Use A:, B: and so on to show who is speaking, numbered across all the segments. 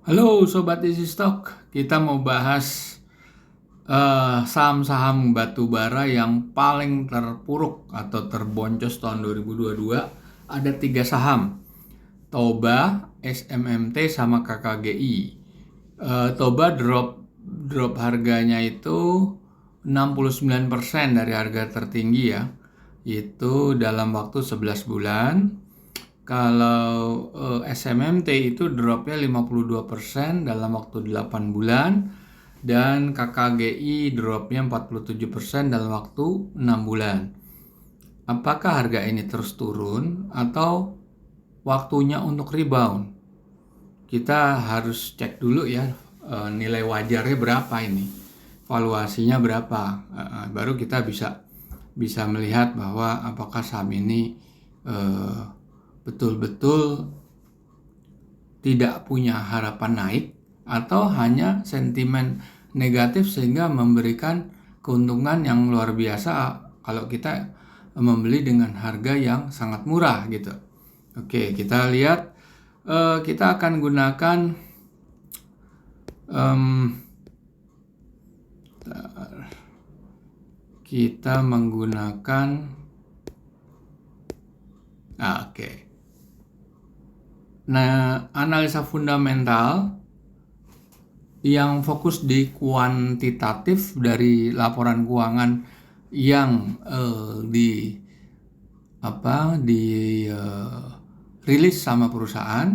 A: Halo Sobat Easy Stock, kita mau bahas saham-saham batu bara yang paling terpuruk atau terboncos tahun 2022. Ada 3 saham, Toba, SMMT, sama KKGI. Toba drop harganya itu 69% dari harga tertinggi ya, itu dalam waktu 11 bulan. Kalau SMMT itu dropnya 52% dalam waktu 8 bulan, dan KKGI dropnya 47% dalam waktu 6 bulan. Apakah harga ini terus turun atau waktunya untuk rebound? Kita harus cek dulu ya, nilai wajarnya berapa ini, valuasinya berapa, baru kita bisa melihat bahwa apakah saham ini betul-betul tidak punya harapan naik atau hanya sentimen negatif sehingga memberikan keuntungan yang luar biasa kalau kita membeli dengan harga yang sangat murah gitu. Oke, kita lihat, kita akan gunakan kita menggunakan oke. Nah, analisa fundamental yang fokus di kuantitatif dari laporan keuangan yang rilis sama perusahaan,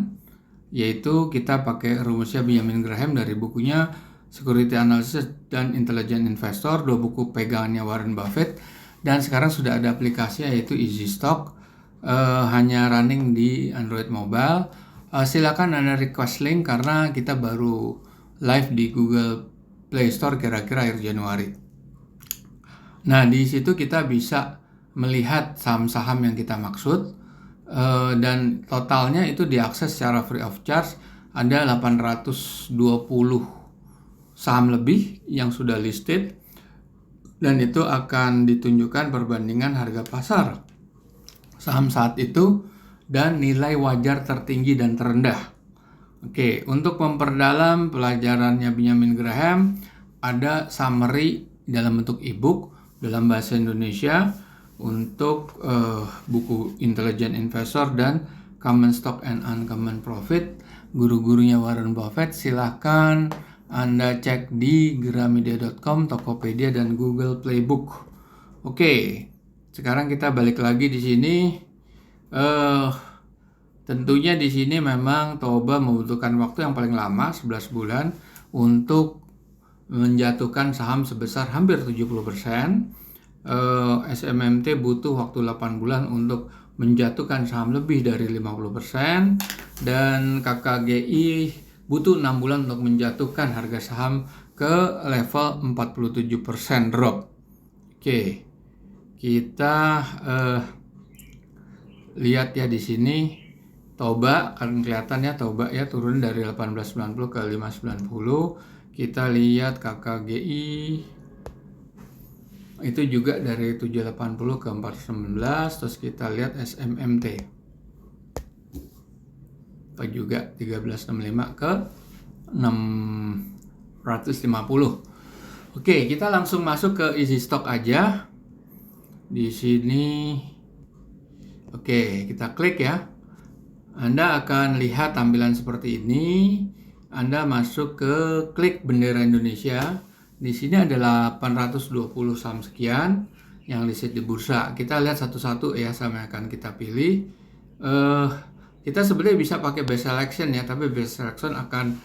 A: yaitu kita pakai rumusnya Benjamin Graham dari bukunya Security Analysis dan Intelligent Investor, 2 buku pegangannya Warren Buffett, dan sekarang sudah ada aplikasinya yaitu Easy Stock. Hanya running di Android mobile. Silakan Anda request link karena kita baru live di Google Play Store kira-kira akhir Januari. Nah, di situ kita bisa melihat saham-saham yang kita maksud, dan totalnya itu diakses secara free of charge. Ada 820 saham lebih yang sudah listed, dan itu akan ditunjukkan perbandingan harga pasar saham saat itu dan nilai wajar tertinggi dan terendah. Oke, untuk memperdalam pelajarannya Benjamin Graham, ada summary dalam bentuk ebook dalam bahasa Indonesia untuk buku Intelligent Investor dan Common Stock and Uncommon Profit, guru-gurunya Warren Buffett. Silahkan Anda cek di gramedia.com, Tokopedia, dan Google Playbook. Oke. Sekarang kita balik lagi di sini. Tentunya di sini memang Toba membutuhkan waktu yang paling lama, 11 bulan, untuk menjatuhkan saham sebesar hampir 70%. SMMT butuh waktu 8 bulan untuk menjatuhkan saham lebih dari 50%, dan KKGI butuh 6 bulan untuk menjatuhkan harga saham ke level 47% drop. Oke. Kita lihat ya di sini, Toba kan kelihatan ya, Toba ya turun dari 1890 ke 590. Kita lihat KKGI itu juga dari 780 ke 419. Terus kita lihat SMMT juga 1365 ke 650. Oke, kita langsung masuk ke Easy Stock aja. Di sini, oke, kita klik ya. Anda akan lihat tampilan seperti ini. Anda masuk ke klik bendera Indonesia. Di sini ada 820 saham sekian yang listed di bursa. Kita lihat satu-satu ya saham yang akan kita pilih. Kita sebenarnya bisa pakai best selection ya, tapi best selection akan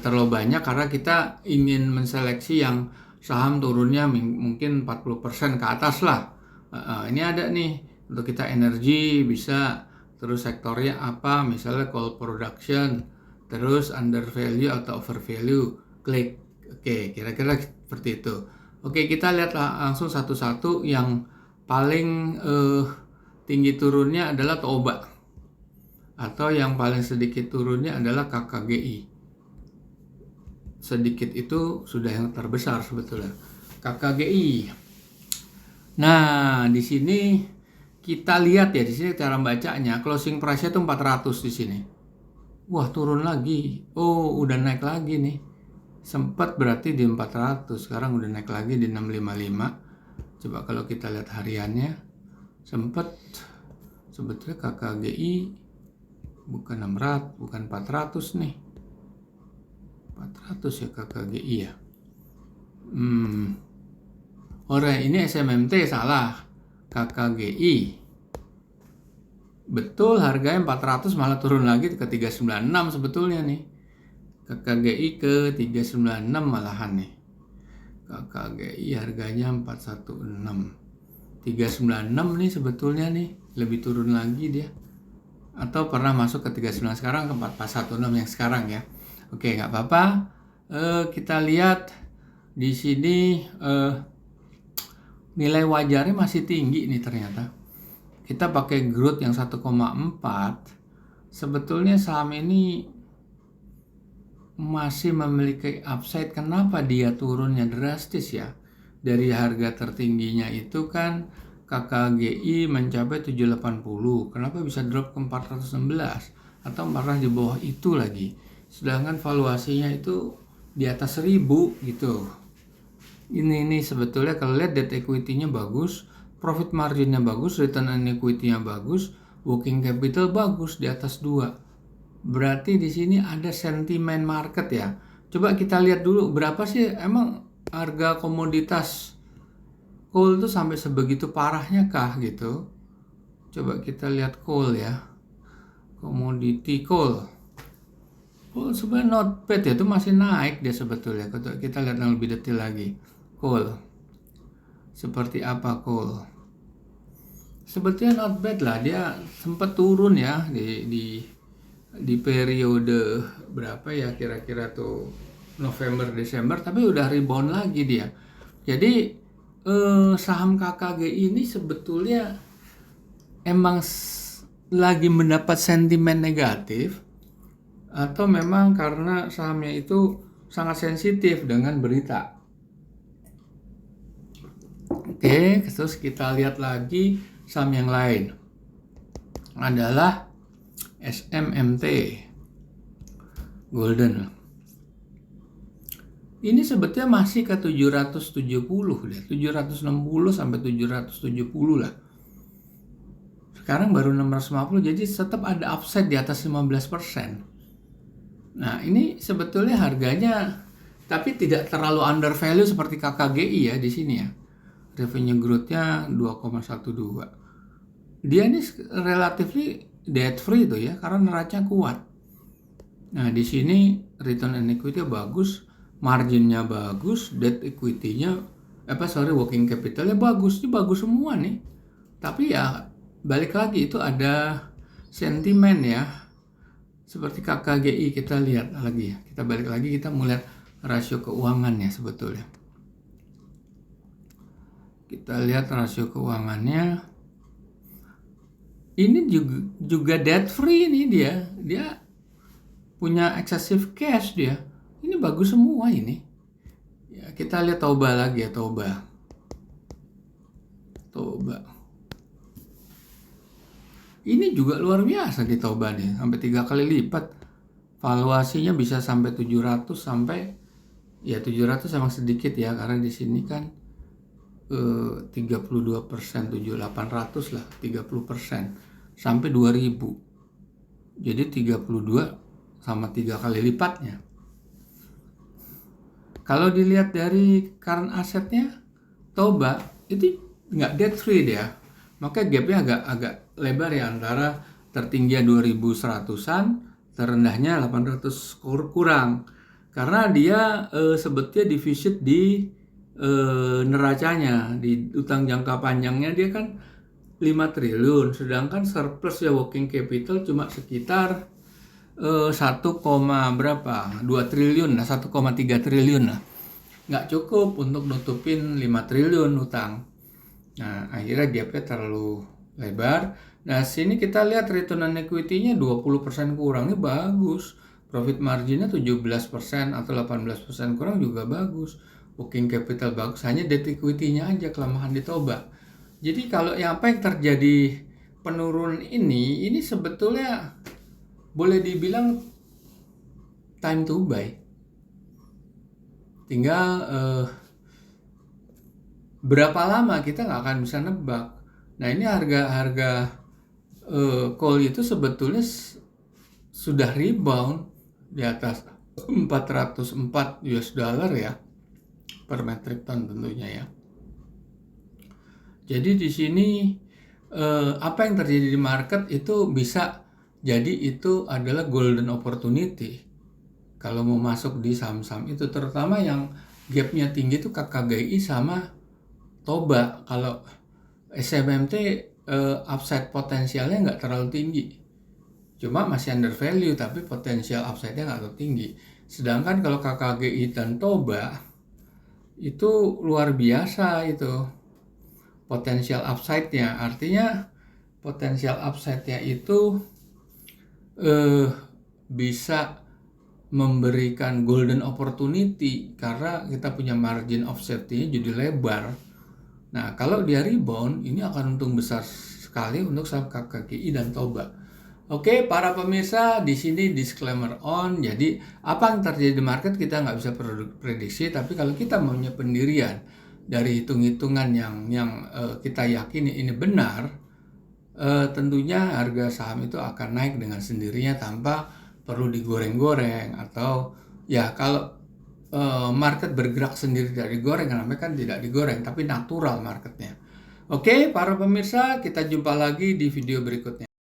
A: terlalu banyak karena kita ingin menseleksi yang saham turunnya mungkin 40% ke atas lah. Ini ada nih untuk kita energi bisa, terus sektornya apa, misalnya coal production, terus under value atau over value, klik. Oke, kira-kira seperti itu. Oke, kita lihat langsung satu-satu. Yang paling tinggi turunnya adalah Toba, atau yang paling sedikit turunnya adalah KKGI. Sedikit itu sudah yang terbesar sebetulnya, KKGI. Nah, di sini kita lihat ya, di sini cara bacanya closing price-nya itu 400 di sini. Wah, turun lagi. Oh, udah naik lagi nih. Sempat berarti di 400, sekarang udah naik lagi di 655. Coba kalau kita lihat hariannya, sempat sebetulnya KKGI bukan 600, bukan 400 nih. 400 ya KKGI ya. Ini SMMT salah. KKGI. Betul, harganya 400 malah turun lagi ke 396 sebetulnya nih. KKGI ke 396 malahan nih. KKGI harganya 416. 396 nih sebetulnya nih, lebih turun lagi dia. Atau pernah masuk ke 39, sekarang ke 416 yang sekarang ya. Oke, nggak apa-apa. Kita lihat di sini nilai wajarnya masih tinggi nih ternyata. Kita pakai growth yang 1,4. Sebetulnya saham ini masih memiliki upside. Kenapa dia turunnya drastis ya? Dari harga tertingginya itu kan KKGI mencapai 780. Kenapa bisa drop ke 416 atau malah di bawah itu lagi? Sedangkan valuasinya itu di atas 1000 gitu. Ini sebetulnya kalau lihat debt equity-nya bagus, profit margin-nya bagus, return on equity-nya bagus, working capital bagus di atas 2. Berarti di sini ada sentimen market ya. Coba kita lihat dulu berapa sih emang harga komoditas coal itu sampai sebegitu parahnya kah gitu. Coba kita lihat coal ya. Commodity coal. Coal sebenarnya not bad ya, itu masih naik dia sebetulnya. Kalau kita lihat yang lebih detail lagi. Coal. Seperti apa coal? Sebetulnya not bad lah, dia sempat turun ya di periode berapa ya kira-kira tuh November Desember, tapi udah rebound lagi dia. Jadi saham KKGI ini sebetulnya emang lagi mendapat sentimen negatif atau memang karena sahamnya itu sangat sensitif dengan berita. Oke, terus kita lihat lagi saham yang lain adalah SMMT Golden. Ini sebetulnya masih ke 770 deh, 760 sampai 770 lah. Sekarang baru 650, jadi tetap ada upside di atas 15%. Nah, ini sebetulnya harganya tapi tidak terlalu undervalue seperti KKGI ya di sini ya. Revenue growth-nya 2,12. Dia ini relatively debt free tuh ya, karena neracanya kuat. Nah, di sini return on equity bagus, marginnya bagus, debt equity-nya working capital-nya bagus. Ini bagus semua nih. Tapi ya balik lagi itu ada sentimen ya. Seperti KKGI kita lihat lagi ya. Kita balik lagi, kita melihat rasio keuangannya sebetulnya. Kita lihat rasio keuangannya. Ini juga debt free nih dia. Dia punya excessive cash dia. Ini bagus semua ini. Ya, kita lihat Toba lagi ya, Toba. Ini juga luar biasa di Toba nih, sampai 3 kali lipat. Valuasinya bisa sampai 700 sampai ya 700 emang sedikit ya, karena di sini kan 32%, 7.800 lah, 30% sampai 2000. Jadi 32 sama 3 kali lipatnya. Kalau dilihat dari current assetnya, Toba itu nggak debt free dia. Maka gapnya agak lebar ya, antara tertingginya 2100-an, terendahnya 800 kurang. Karena dia sebetulnya defisit di neracanya, di utang jangka panjangnya dia kan 5 triliun, sedangkan surplus ya working capital cuma sekitar 2 triliun lah, 1,3 triliun lah. Nggak cukup untuk nutupin 5 triliun utang. Nah, akhirnya gapnya terlalu lebar. Nah, sini kita lihat return on equity-nya 20% kurang, ini bagus. Profit margin-nya 17% atau 18% kurang juga bagus. Working capital bagus, hanya debt equity-nya aja kelemahan di Toba. Jadi kalau apa yang terjadi penurunan ini sebetulnya boleh dibilang time to buy. Tinggal berapa lama kita nggak akan bisa nebak. Nah, ini harga coal itu sebetulnya sudah rebound di atas 404 US dollar ya per metric ton tentunya ya. Jadi di sini apa yang terjadi di market itu bisa jadi itu adalah golden opportunity kalau mau masuk di saham-saham itu, terutama yang gapnya tinggi itu KKGI sama Toba. Kalau SMMT upside potensialnya nggak terlalu tinggi, cuma masih under value tapi potensial upside-nya nggak terlalu tinggi. Sedangkan kalau KKGI dan Toba itu luar biasa itu potensial upside-nya. Artinya potensial upside-nya itu bisa memberikan golden opportunity karena kita punya margin of safety jadi lebar. Nah, kalau dia rebound, ini akan untung besar sekali untuk saham KKGI dan Toba. Oke, para pemirsa, di sini disclaimer on. Jadi, apa yang terjadi di market kita nggak bisa prediksi, tapi kalau kita punya pendirian dari hitung-hitungan yang kita yakini ini benar, tentunya harga saham itu akan naik dengan sendirinya tanpa perlu digoreng-goreng atau ya kalau market bergerak sendiri tidak digoreng, namanya kan tidak digoreng tapi natural marketnya. Oke, para pemirsa, kita jumpa lagi di video berikutnya.